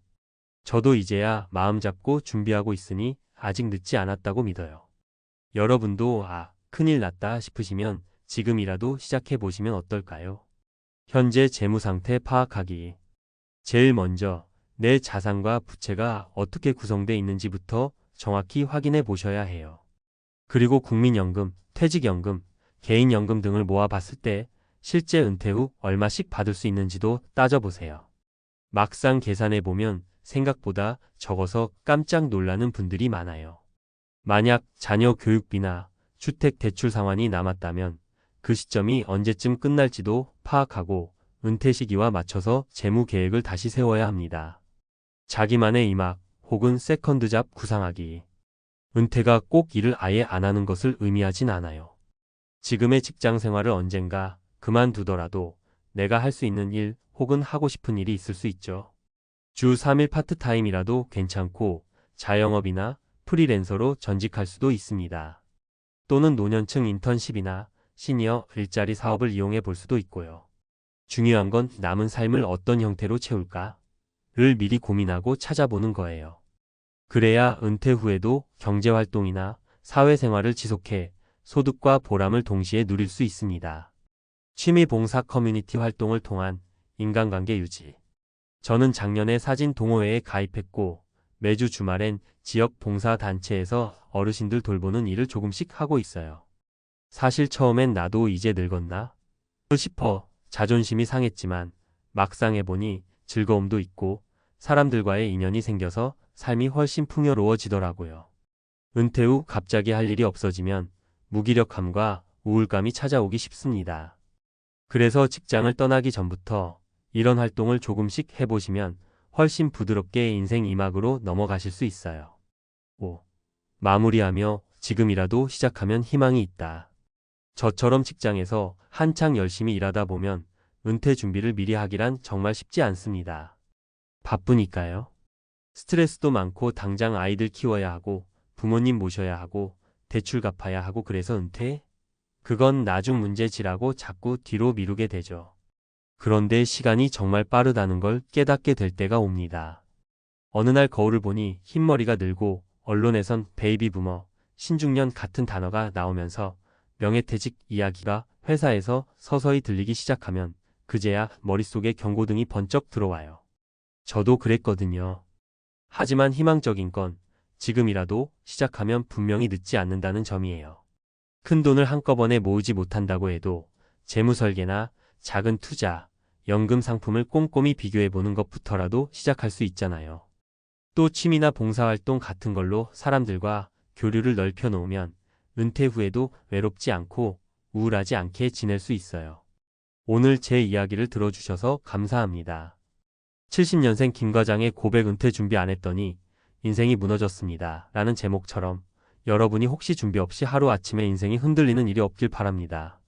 저도 이제야 마음 잡고 준비하고 있으니 아직 늦지 않았다고 믿어요. 여러분도 큰일 났다 싶으시면 지금이라도 시작해 보시면 어떨까요? 현재 재무 상태 파악하기. 제일 먼저 내 자산과 부채가 어떻게 구성되어 있는지부터 정확히 확인해 보셔야 해요. 그리고 국민연금, 퇴직연금, 개인연금 등을 모아봤을 때 실제 은퇴 후 얼마씩 받을 수 있는지도 따져보세요. 막상 계산해 보면 생각보다 적어서 깜짝 놀라는 분들이 많아요. 만약 자녀 교육비나 주택 대출 상환이 남았다면 그 시점이 언제쯤 끝날지도 파악하고 은퇴 시기와 맞춰서 재무 계획을 다시 세워야 합니다. 자기만의 이막 혹은 세컨드 잡 구상하기. 은퇴가 꼭 일을 아예 안 하는 것을 의미하진 않아요. 지금의 직장 생활을 언젠가 그만두더라도 내가 할 수 있는 일 혹은 하고 싶은 일이 있을 수 있죠. 주 3일 파트타임이라도 괜찮고 자영업이나 프리랜서로 전직할 수도 있습니다. 또는 노년층 인턴십이나 시니어 일자리 사업을 이용해 볼 수도 있고요. 중요한 건 남은 삶을 어떤 형태로 채울까를 미리 고민하고 찾아보는 거예요. 그래야 은퇴 후에도 경제활동이나 사회생활을 지속해 소득과 보람을 동시에 누릴 수 있습니다. 취미 봉사 커뮤니티 활동을 통한 인간관계 유지. 저는 작년에 사진 동호회에 가입했고 매주 주말엔 지역 봉사단체에서 어르신들 돌보는 일을 조금씩 하고 있어요. 사실 처음엔 나도 이제 늙었나 싶어 자존심이 상했지만 막상 해보니 즐거움도 있고 사람들과의 인연이 생겨서 삶이 훨씬 풍요로워지더라고요. 은퇴 후 갑자기 할 일이 없어지면 무기력함과 우울감이 찾아오기 쉽습니다. 그래서 직장을 떠나기 전부터 이런 활동을 조금씩 해보시면 훨씬 부드럽게 인생 이막으로 넘어가실 수 있어요. 5. 마무리하며 지금이라도 시작하면 희망이 있다. 저처럼 직장에서 한창 열심히 일하다 보면 은퇴 준비를 미리 하기란 정말 쉽지 않습니다. 바쁘니까요. 스트레스도 많고 당장 아이들 키워야 하고 부모님 모셔야 하고 대출 갚아야 하고 그래서 은퇴? 그건 나중 문제지라고 자꾸 뒤로 미루게 되죠. 그런데 시간이 정말 빠르다는 걸 깨닫게 될 때가 옵니다. 어느 날 거울을 보니 흰머리가 늘고 언론에선 베이비 부머, 신중년 같은 단어가 나오면서 명예퇴직 이야기가 회사에서 서서히 들리기 시작하면 그제야 머릿속에 경고등이 번쩍 들어와요. 저도 그랬거든요. 하지만 희망적인 건 지금이라도 시작하면 분명히 늦지 않는다는 점이에요. 큰 돈을 한꺼번에 모으지 못한다고 해도 재무 설계나 작은 투자, 연금 상품을 꼼꼼히 비교해보는 것부터라도 시작할 수 있잖아요. 또 취미나 봉사활동 같은 걸로 사람들과 교류를 넓혀 놓으면 은퇴 후에도 외롭지 않고 우울하지 않게 지낼 수 있어요. 오늘 제 이야기를 들어주셔서 감사합니다. 70년생 김 과장의 고백 은퇴 준비 안 했더니 인생이 무너졌습니다. 라는 제목처럼 여러분이 혹시 준비 없이 하루아침에 인생이 흔들리는 일이 없길 바랍니다.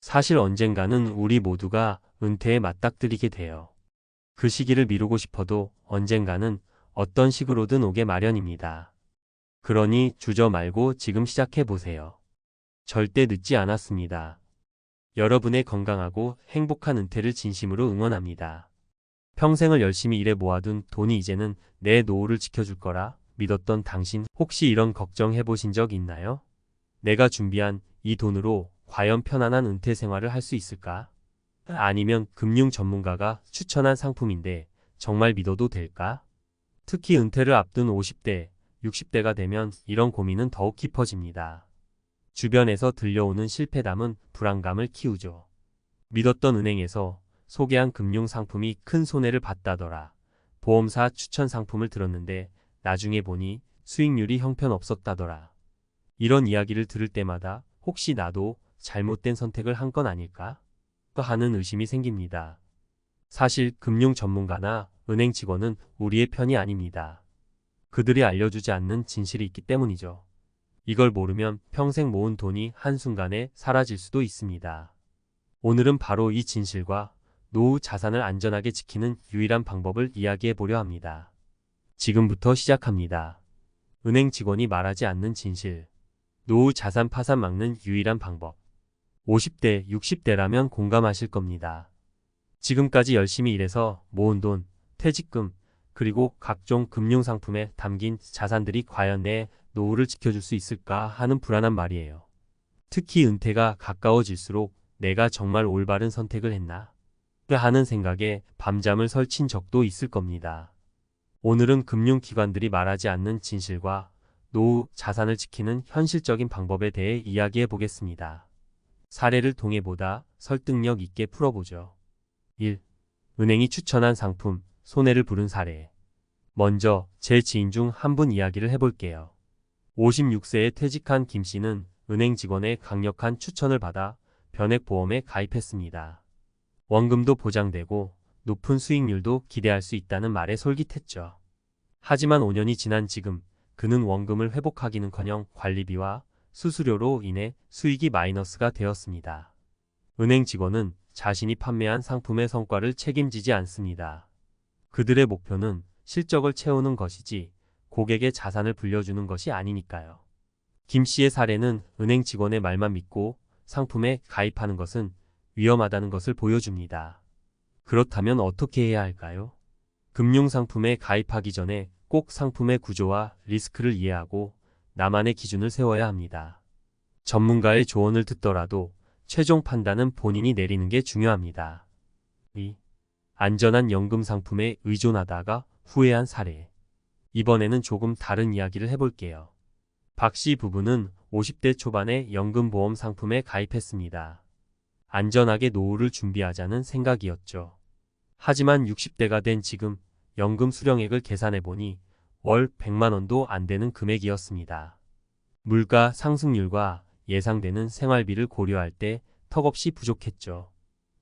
사실 언젠가는 우리 모두가 은퇴에 맞닥뜨리게 돼요. 그 시기를 미루고 싶어도 언젠가는 어떤 식으로든 오게 마련입니다. 그러니 주저 말고 지금 시작해보세요. 절대 늦지 않았습니다. 여러분의 건강하고 행복한 은퇴를 진심으로 응원합니다. 평생을 열심히 일해 모아둔 돈이 이제는 내 노후를 지켜줄 거라 믿었던 당신, 혹시 이런 걱정 해보신 적 있나요? 내가 준비한 이 돈으로 과연 편안한 은퇴 생활을 할 수 있을까? 아니면 금융 전문가가 추천한 상품인데 정말 믿어도 될까? 특히 은퇴를 앞둔 50대, 60대가 되면 이런 고민은 더욱 깊어집니다. 주변에서 들려오는 실패담은 불안감을 키우죠. 믿었던 은행에서 소개한 금융 상품이 큰 손해를 봤다더라. 보험사 추천 상품을 들었는데 나중에 보니 수익률이 형편없었다더라. 이런 이야기를 들을 때마다 혹시 나도 잘못된 선택을 한 건 아닐까? 하는 의심이 생깁니다. 사실 금융 전문가나 은행 직원은 우리의 편이 아닙니다. 그들이 알려주지 않는 진실이 있기 때문이죠. 이걸 모르면 평생 모은 돈이 한순간에 사라질 수도 있습니다. 오늘은 바로 이 진실과 노후 자산을 안전하게 지키는 유일한 방법을 이야기해 보려 합니다. 지금부터 시작합니다. 은행 직원이 말하지 않는 진실. 노후 자산 파산 막는 유일한 방법. 50대, 60대라면 공감하실 겁니다. 지금까지 열심히 일해서 모은 돈, 퇴직금, 그리고 각종 금융상품에 담긴 자산들이 과연 내 노후를 지켜줄 수 있을까 하는 불안한 말이에요. 특히 은퇴가 가까워질수록 내가 정말 올바른 선택을 했나? 하는 생각에 밤잠을 설친 적도 있을 겁니다. 오늘은 금융기관들이 말하지 않는 진실과 노후 자산을 지키는 현실적인 방법에 대해 이야기해 보겠습니다. 사례를 통해 보다 설득력 있게 풀어보죠. 1. 은행이 추천한 상품, 손해를 부른 사례. 먼저 제 지인 중 한 분 이야기를 해볼게요. 56세에 퇴직한 김 씨는 은행 직원의 강력한 추천을 받아 변액보험에 가입했습니다. 원금도 보장되고 높은 수익률도 기대할 수 있다는 말에 솔깃했죠. 하지만 5년이 지난 지금 그는 원금을 회복하기는커녕 관리비와 수수료로 인해 수익이 마이너스가 되었습니다. 은행 직원은 자신이 판매한 상품의 성과를 책임지지 않습니다. 그들의 목표는 실적을 채우는 것이지 고객의 자산을 불려주는 것이 아니니까요. 김 씨의 사례는 은행 직원의 말만 믿고 상품에 가입하는 것은 위험하다는 것을 보여줍니다. 그렇다면 어떻게 해야 할까요? 금융상품에 가입하기 전에 꼭 상품의 구조와 리스크를 이해하고 나만의 기준을 세워야 합니다. 전문가의 조언을 듣더라도 최종 판단은 본인이 내리는 게 중요합니다. 2. 안전한 연금 상품에 의존하다가 후회한 사례. 이번에는 조금 다른 이야기를 해볼게요. 박 씨 부부는 50대 초반에 연금보험 상품에 가입했습니다. 안전하게 노후를 준비하자는 생각이었죠. 하지만 60대가 된 지금 연금 수령액을 계산해보니 월 100만 원도 안 되는 금액이었습니다. 물가 상승률과 예상되는 생활비를 고려할 때 턱없이 부족했죠.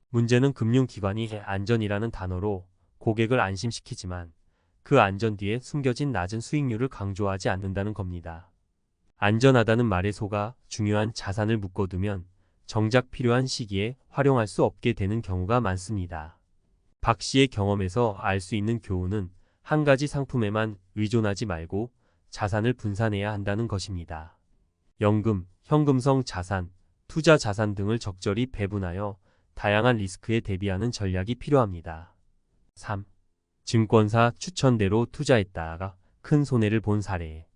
문제는 금융기관이 안전이라는 단어로 고객을 안심시키지만 그 안전 뒤에 숨겨진 낮은 수익률을 강조하지 않는다는 겁니다. 안전하다는 말에 속아 중요한 자산을 묶어두면 정작 필요한 시기에 활용할 수 없게 되는 경우가 많습니다. 박 씨의 경험에서 알 수 있는 교훈은 한 가지 상품에만 의존하지 말고 자산을 분산해야 한다는 것입니다. 연금, 현금성 자산, 투자 자산 등을 적절히 배분하여 다양한 리스크에 대비하는 전략이 필요합니다. 3. 증권사 추천대로 투자했다가 큰 손해를 본 사례.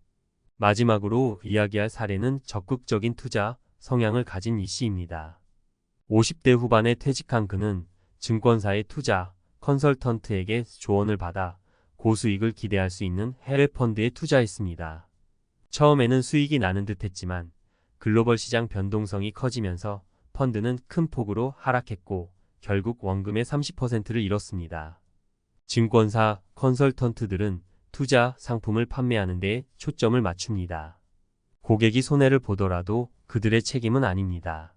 마지막으로 이야기할 사례는 적극적인 투자 성향을 가진 이 씨입니다. 50대 후반에 퇴직한 그는 증권사의 투자 컨설턴트에게 조언을 받아 고수익을 기대할 수 있는 해외 펀드에 투자했습니다. 처음에는 수익이 나는 듯 했지만 글로벌 시장 변동성이 커지면서 펀드는 큰 폭으로 하락했고 결국 원금의 30%를 잃었습니다. 증권사 컨설턴트들은 투자 상품을 판매하는 데 초점을 맞춥니다. 고객이 손해를 보더라도 그들의 책임은 아닙니다.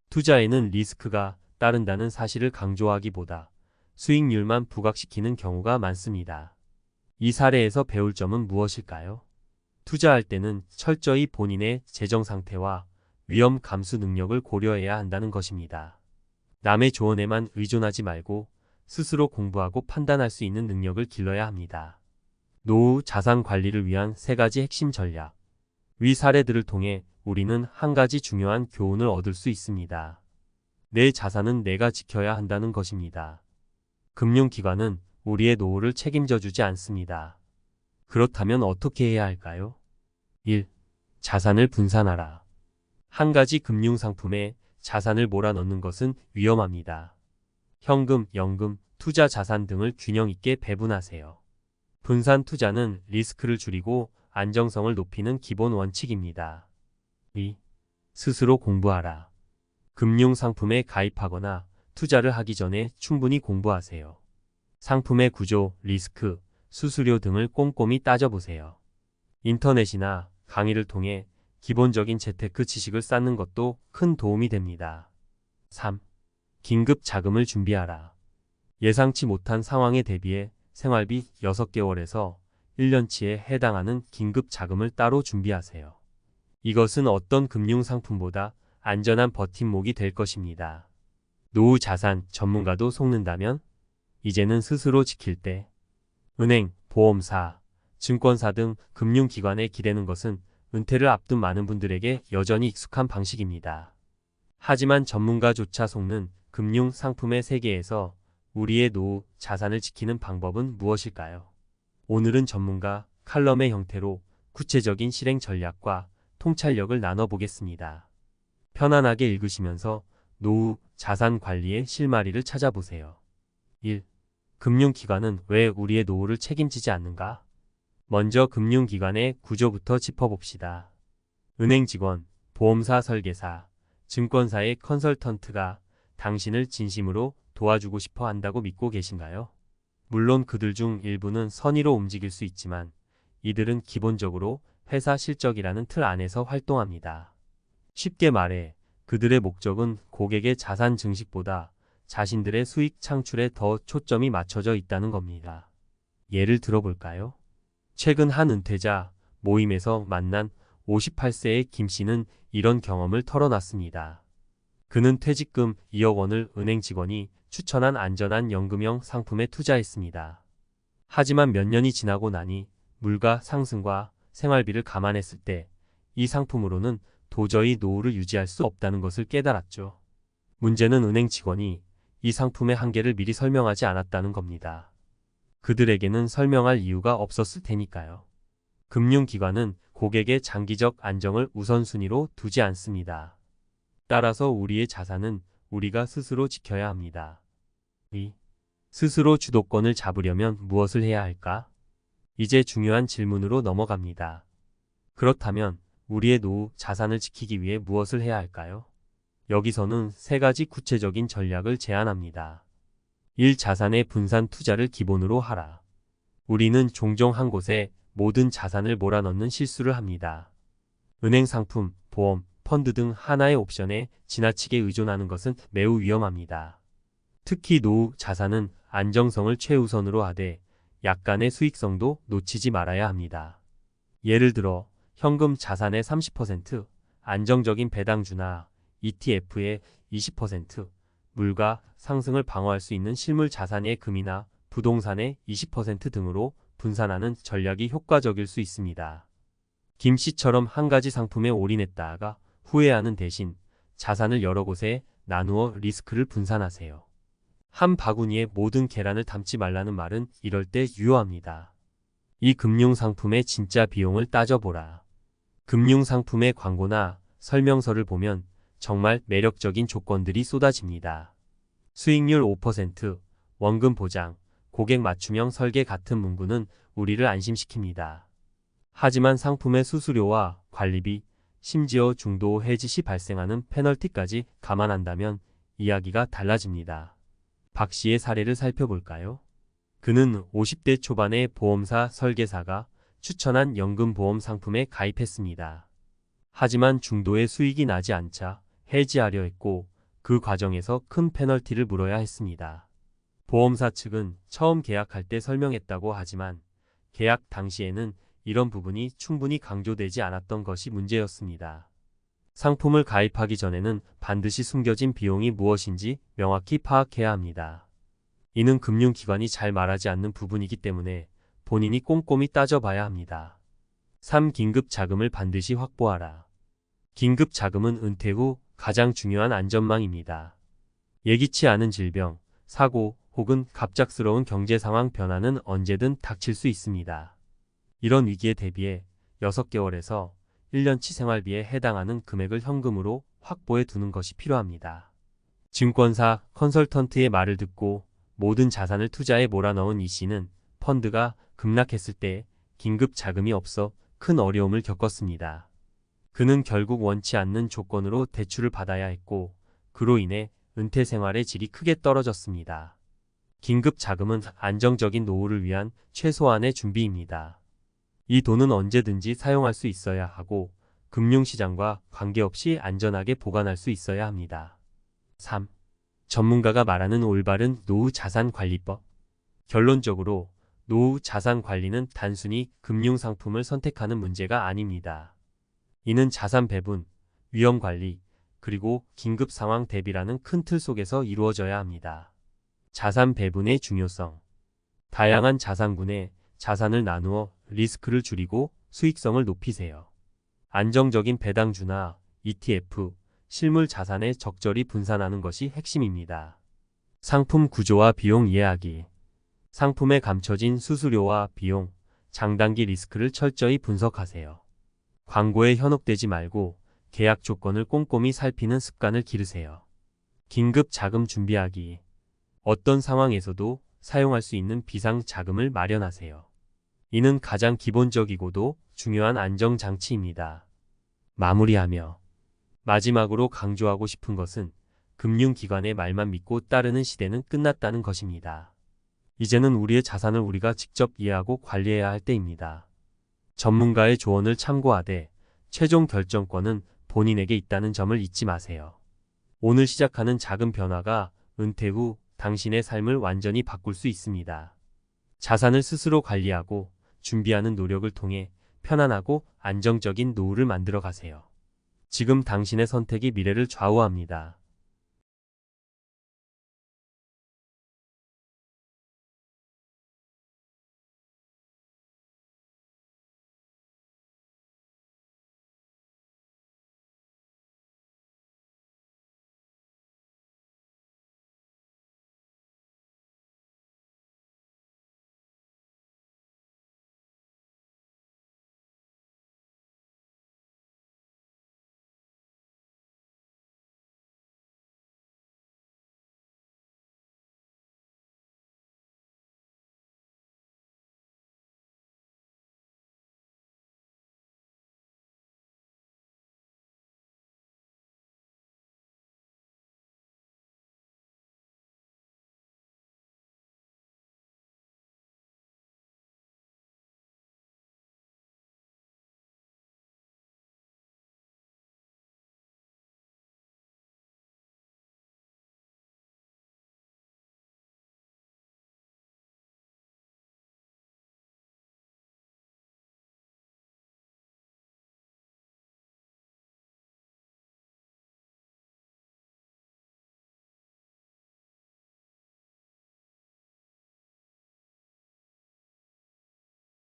투자에는 리스크가 따른다는 사실을 강조하기보다 수익률만 부각시키는 경우가 많습니다. 이 사례에서 배울 점은 무엇일까요? 투자할 때는 철저히 본인의 재정 상태와 위험 감수 능력을 고려해야 한다는 것입니다. 남의 조언에만 의존하지 말고 스스로 공부하고 판단할 수 있는 능력을 길러야 합니다. 노후 자산 관리를 위한 3가지 핵심 전략. 위 사례들을 통해 우리는 한 가지 중요한 교훈을 얻을 수 있습니다. 내 자산은 내가 지켜야 한다는 것입니다. 금융기관은 우리의 노후를 책임져 주지 않습니다. 그렇다면 어떻게 해야 할까요? 1. 자산을 분산하라. 한 가지 금융상품에 자산을 몰아넣는 것은 위험합니다. 현금, 연금, 투자 자산 등을 균형 있게 배분하세요. 분산 투자는 리스크를 줄이고 안정성을 높이는 기본 원칙입니다. 2. 스스로 공부하라. 금융상품에 가입하거나 투자를 하기 전에 충분히 공부하세요. 상품의 구조, 리스크, 수수료 등을 꼼꼼히 따져보세요. 인터넷이나 강의를 통해 기본적인 재테크 지식을 쌓는 것도 큰 도움이 됩니다. 3. 긴급 자금을 준비하라. 예상치 못한 상황에 대비해 생활비 6개월에서 1년치에 해당하는 긴급 자금을 따로 준비하세요. 이것은 어떤 금융상품보다 안전한 버팀목이 될 것입니다. 노후 자산 전문가도 속는다면 이제는 스스로 지킬 때 은행, 보험사, 증권사 등 금융기관에 기대는 것은 은퇴를 앞둔 많은 분들에게 여전히 익숙한 방식입니다. 하지만 전문가조차 속는 금융상품의 세계에서 우리의 노후 자산을 지키는 방법은 무엇일까요? 오늘은 전문가 칼럼의 형태로 구체적인 실행 전략과 통찰력을 나눠보겠습니다. 편안하게 읽으시면서 노후 자산 관리의 실마리를 찾아보세요. 1. 금융기관은 왜 우리의 노후를 책임지지 않는가? 먼저 금융기관의 구조부터 짚어봅시다. 은행 직원, 보험사 설계사, 증권사의 컨설턴트가 당신을 진심으로 도와주고 싶어 한다고 믿고 계신가요? 물론 그들 중 일부는 선의로 움직일 수 있지만 이들은 기본적으로 회사 실적이라는 틀 안에서 활동합니다. 쉽게 말해 그들의 목적은 고객의 자산 증식보다 자신들의 수익 창출에 더 초점이 맞춰져 있다는 겁니다. 예를 들어볼까요? 최근 한 은퇴자 모임에서 만난 58세의 김 씨는 이런 경험을 털어놨습니다. 그는 퇴직금 2억 원을 은행 직원이 추천한 안전한 연금형 상품에 투자했습니다. 하지만 몇 년이 지나고 나니 물가 상승과 생활비를 감안했을 때 이 상품으로는 도저히 노후를 유지할 수 없다는 것을 깨달았죠. 문제는 은행 직원이 이 상품의 한계를 미리 설명하지 않았다는 겁니다. 그들에게는 설명할 이유가 없었을 테니까요. 금융기관은 고객의 장기적 안정을 우선순위로 두지 않습니다. 따라서 우리의 자산은 우리가 스스로 지켜야 합니다. 2. 스스로 주도권을 잡으려면 무엇을 해야 할까? 이제 중요한 질문으로 넘어갑니다. 그렇다면 우리의 노후 자산을 지키기 위해 무엇을 해야 할까요? 여기서는 3가지 구체적인 전략을 제안합니다. 1. 자산의 분산 투자를 기본으로 하라. 우리는 종종 한 곳에 모든 자산을 몰아넣는 실수를 합니다. 은행 상품, 보험, 펀드 등 하나의 옵션에 지나치게 의존하는 것은 매우 위험합니다. 특히 노후 자산은 안정성을 최우선으로 하되 약간의 수익성도 놓치지 말아야 합니다. 예를 들어 현금 자산의 30%, 안정적인 배당주나 ETF의 20%, 물가 상승을 방어할 수 있는 실물 자산의 금이나 부동산의 20% 등으로 분산하는 전략이 효과적일 수 있습니다. 김 씨처럼 한 가지 상품에 올인했다가 후회하는 대신 자산을 여러 곳에 나누어 리스크를 분산하세요. 한 바구니에 모든 계란을 담지 말라는 말은 이럴 때 유효합니다. 이 금융상품의 진짜 비용을 따져보라. 금융상품의 광고나 설명서를 보면 정말 매력적인 조건들이 쏟아집니다. 수익률 5%, 원금 보장, 고객 맞춤형 설계 같은 문구는 우리를 안심시킵니다. 하지만 상품의 수수료와 관리비, 심지어 중도 해지 시 발생하는 페널티까지 감안한다면 이야기가 달라집니다. 박 씨의 사례를 살펴볼까요? 그는 50대 초반의 보험사 설계사가 추천한 연금보험 상품에 가입했습니다. 하지만 중도의 수익이 나지 않자 해지하려 했고 그 과정에서 큰 페널티를 물어야 했습니다. 보험사 측은 처음 계약할 때 설명했다고 하지만 계약 당시에는 이런 부분이 충분히 강조되지 않았던 것이 문제였습니다. 상품을 가입하기 전에는 반드시 숨겨진 비용이 무엇인지 명확히 파악해야 합니다. 이는 금융기관이 잘 말하지 않는 부분이기 때문에 본인이 꼼꼼히 따져봐야 합니다. 3. 긴급 자금을 반드시 확보하라. 긴급 자금은 은퇴 후 가장 중요한 안전망입니다. 예기치 않은 질병, 사고 혹은 갑작스러운 경제 상황 변화는 언제든 닥칠 수 있습니다. 이런 위기에 대비해 6개월에서 1년치 생활비에 해당하는 금액을 현금으로 확보해 두는 것이 필요합니다. 증권사 컨설턴트의 말을 듣고 모든 자산을 투자에 몰아넣은 이 씨는 펀드가 급락했을 때 긴급 자금이 없어 큰 어려움을 겪었습니다. 그는 결국 원치 않는 조건으로 대출을 받아야 했고 그로 인해 은퇴 생활의 질이 크게 떨어졌습니다. 긴급 자금은 안정적인 노후를 위한 최소한의 준비입니다. 이 돈은 언제든지 사용할 수 있어야 하고 금융시장과 관계없이 안전하게 보관할 수 있어야 합니다. 3. 전문가가 말하는 올바른 노후 자산 관리법. 결론적으로 노후 자산 관리는 단순히 금융상품을 선택하는 문제가 아닙니다. 이는 자산 배분, 위험 관리, 그리고 긴급 상황 대비라는 큰 틀 속에서 이루어져야 합니다. 자산 배분의 중요성. 다양한 자산군에 자산을 나누어 리스크를 줄이고 수익성을 높이세요. 안정적인 배당주나 ETF, 실물 자산에 적절히 분산하는 것이 핵심입니다. 상품 구조와 비용 이해하기. 상품에 감춰진 수수료와 비용, 장단기 리스크를 철저히 분석하세요. 광고에 현혹되지 말고 계약 조건을 꼼꼼히 살피는 습관을 기르세요. 긴급 자금 준비하기. 어떤 상황에서도 사용할 수 있는 비상 자금을 마련하세요. 이는 가장 기본적이고도 중요한 안정장치입니다. 마무리하며 마지막으로 강조하고 싶은 것은 금융기관의 말만 믿고 따르는 시대는 끝났다는 것입니다. 이제는 우리의 자산을 우리가 직접 이해하고 관리해야 할 때입니다. 전문가의 조언을 참고하되 최종 결정권은 본인에게 있다는 점을 잊지 마세요. 오늘 시작하는 작은 변화가 은퇴 후 당신의 삶을 완전히 바꿀 수 있습니다. 자산을 스스로 관리하고 준비하는 노력을 통해 편안하고 안정적인 노후를 만들어 가세요. 지금 당신의 선택이 미래를 좌우합니다.